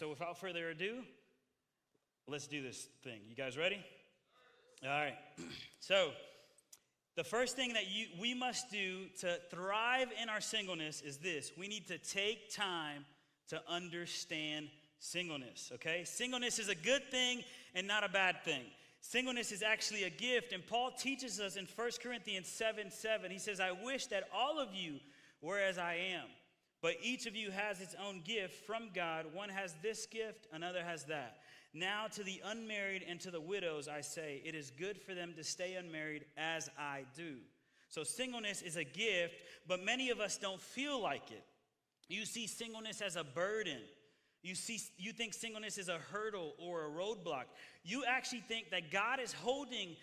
so without further ado, let's do this thing. You guys ready? All right. So, the first thing that we must do to thrive in our singleness is this. We need to take time to understand singleness, okay? Singleness is a good thing and not a bad thing. Singleness is actually a gift, and Paul teaches us in 1 Corinthians 7:7. He says, I wish that all of you were as I am, but each of you has its own gift from God. One has this gift, another has that. Now to the unmarried and to the widows, I say, it is good for them to stay unmarried as I do. So singleness is a gift, but many of us don't feel like it. You see singleness as a burden. You think singleness is a hurdle or a roadblock. You actually think that God is holding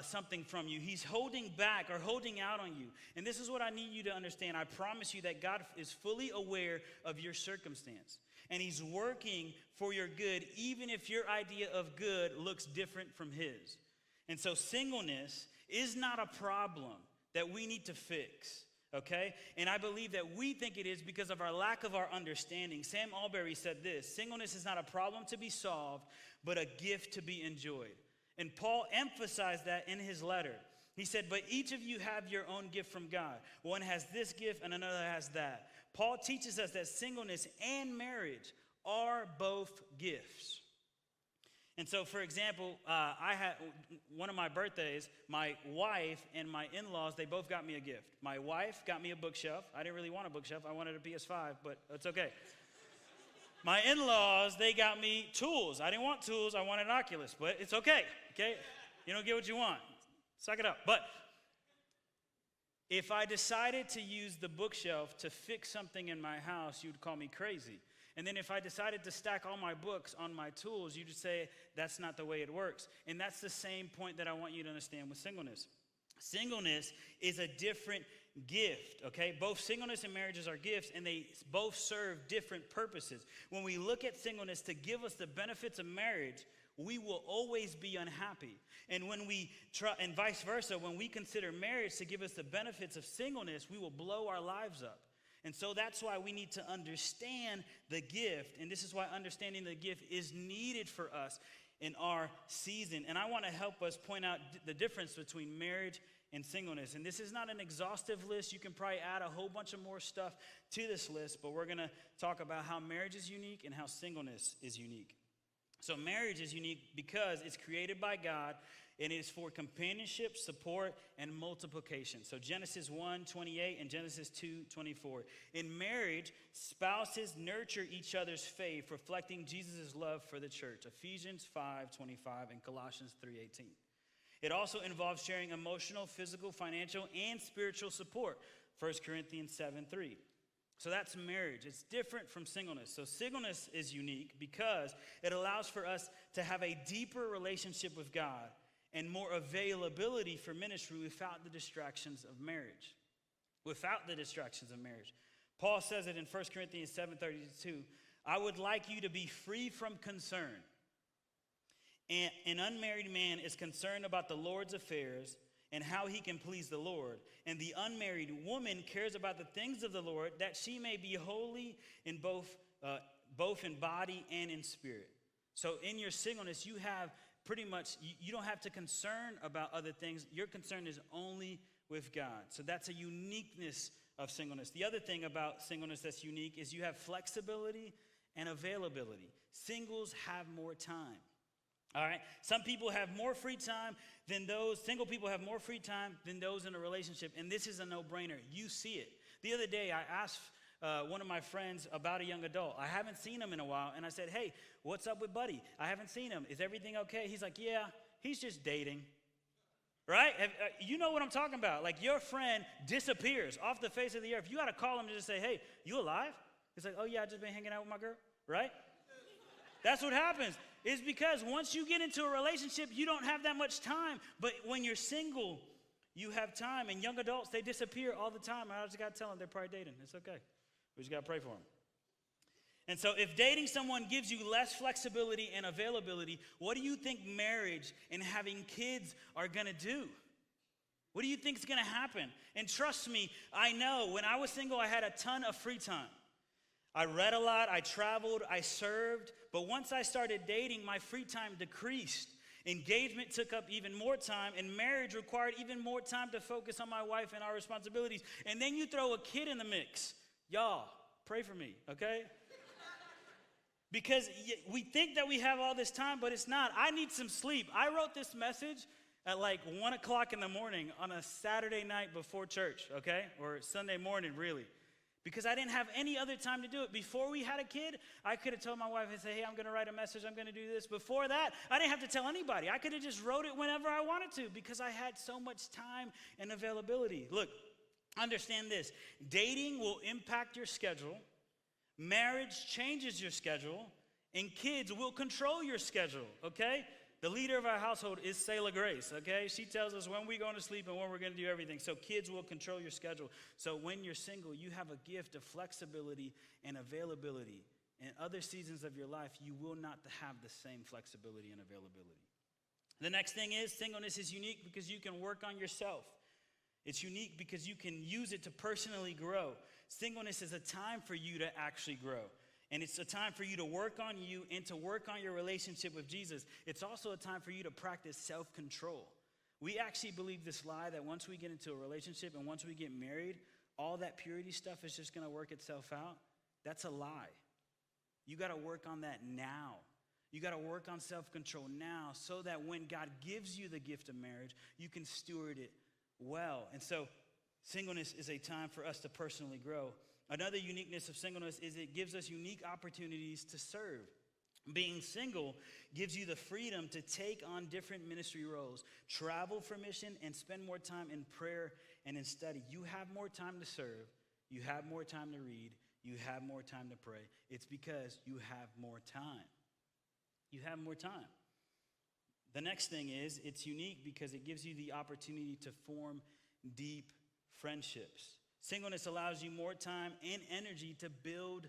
something from you. He's holding back or holding out on you. And this is what I need you to understand. I promise you that God is fully aware of your circumstance. And he's working for your good, even if your idea of good looks different from his. And so singleness is not a problem that we need to fix, okay? And I believe that we think it is because of our lack of our understanding. Sam Alberry said this, singleness is not a problem to be solved, but a gift to be enjoyed. And Paul emphasized that in his letter. He said, but each of you have your own gift from God. One has this gift and another has that. Paul teaches us that singleness and marriage are both gifts. And so, for example, I had one of my birthdays, my wife and my in-laws, they both got me a gift. My wife got me a bookshelf. I didn't really want a bookshelf. I wanted a PS5, but it's okay. My in-laws, they got me tools. I didn't want tools. I wanted an Oculus, but it's okay, okay? You don't get what you want. Suck it up. But if I decided to use the bookshelf to fix something in my house, you'd call me crazy. And then if I decided to stack all my books on my tools, you'd say that's not the way it works. And that's the same point that I want you to understand with singleness. Singleness is a different gift, okay? Both singleness and marriages are gifts, and they both serve different purposes. When we look at singleness to give us the benefits of marriage, we will always be unhappy. And when we try, and vice versa, when we consider marriage to give us the benefits of singleness, we will blow our lives up. And so that's why we need to understand the gift. And this is why understanding the gift is needed for us in our season. And I want to help us point out the difference between marriage and singleness. And this is not an exhaustive list. You can probably add a whole bunch of more stuff to this list, but we're going to talk about how marriage is unique and how singleness is unique. So marriage is unique because it's created by God, and it is for companionship, support, and multiplication. So Genesis 1:28 and Genesis 2:24. In marriage, spouses nurture each other's faith, reflecting Jesus' love for the church. Ephesians 5:25 and Colossians 3:18. It also involves sharing emotional, physical, financial, and spiritual support. 1 Corinthians 7:3. So that's marriage. It's different from singleness. So singleness is unique because it allows for us to have a deeper relationship with God and more availability for ministry without the distractions of marriage. Without the distractions of marriage. Paul says it in 1 Corinthians 7:32. I would like you to be free from concern. And an unmarried man is concerned about the Lord's affairs and how he can please the Lord. And the unmarried woman cares about the things of the Lord, that she may be holy in both in body and in spirit. So in your singleness, you have pretty much, you don't have to concern about other things. Your concern is only with God. So that's a uniqueness of singleness. The other thing about singleness that's unique is you have flexibility and availability. Singles have more time. All right, some people have more free time than those, single people have more free time than those in a relationship, and this is a no-brainer. You see it. The other day, I asked one of my friends about a young adult. I haven't seen him in a while, and I said, hey, what's up with Buddy? I haven't seen him. Is everything okay? He's like, yeah, he's just dating. Right? You know what I'm talking about. Like your friend disappears off the face of the earth. You got to call him and just say, hey, you alive? He's like, oh, yeah, I just been hanging out with my girl. Right? That's what happens. It's because once you get into a relationship, you don't have that much time. But when you're single, you have time. And young adults, they disappear all the time. I just got to tell them they're probably dating. It's okay. We just got to pray for them. And so if dating someone gives you less flexibility and availability, what do you think marriage and having kids are going to do? What do you think is going to happen? And trust me, I know when I was single, I had a ton of free time. I read a lot, I traveled, I served, but once I started dating, my free time decreased. Engagement took up even more time, and marriage required even more time to focus on my wife and our responsibilities. And then you throw a kid in the mix. Y'all, pray for me, okay? Because we think that we have all this time, but it's not. I need some sleep. I wrote this message at like 1 o'clock in the morning on a Saturday night before church, okay? Or Sunday morning, really. Because I didn't have any other time to do it. Before we had a kid, I could have told my wife and said, hey, I'm going to write a message, I'm going to do this. Before that, I didn't have to tell anybody. I could have just wrote it whenever I wanted to because I had so much time and availability. Look, understand this. Dating will impact your schedule. Marriage changes your schedule. And kids will control your schedule, okay? The leader of our household is Selah Grace, okay? She tells us when we're going to sleep and when we're going to do everything. So kids will control your schedule. So when you're single, you have a gift of flexibility and availability. In other seasons of your life, you will not have the same flexibility and availability. The next thing is singleness is unique because you can work on yourself. It's unique because you can use it to personally grow. Singleness is a time for you to actually grow. And it's a time for you to work on you and to work on your relationship with Jesus. It's also a time for you to practice self-control. We actually believe this lie that once we get into a relationship and once we get married, all that purity stuff is just going to work itself out. That's a lie. You got to work on that now. You got to work on self-control now so that when God gives you the gift of marriage, you can steward it well. And so singleness is a time for us to personally grow. Another uniqueness of singleness is it gives us unique opportunities to serve. Being single gives you the freedom to take on different ministry roles, travel for mission, and spend more time in prayer and in study. You have more time to serve. You have more time to read. You have more time to pray. It's because you have more time. You have more time. The next thing is it's unique because it gives you the opportunity to form deep friendships. Singleness allows you more time and energy to build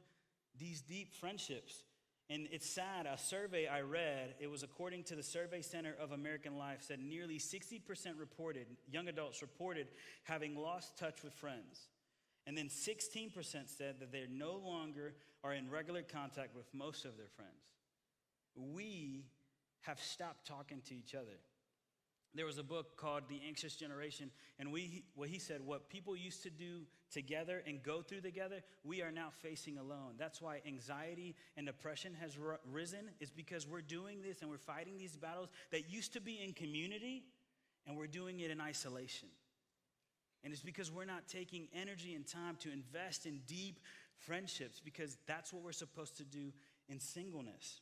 these deep friendships. And it's sad, a survey I read, it was according to the Survey Center of American Life, said nearly 60% reported, young adults reported having lost touch with friends. And then 16% said that they no longer are in regular contact with most of their friends. We have stopped talking to each other. There was a book called The Anxious Generation, and he said, what people used to do together and go through together, we are now facing alone. That's why anxiety and depression has risen, is because we're doing this and we're fighting these battles that used to be in community, and we're doing it in isolation. And it's because we're not taking energy and time to invest in deep friendships, because that's what we're supposed to do in singleness.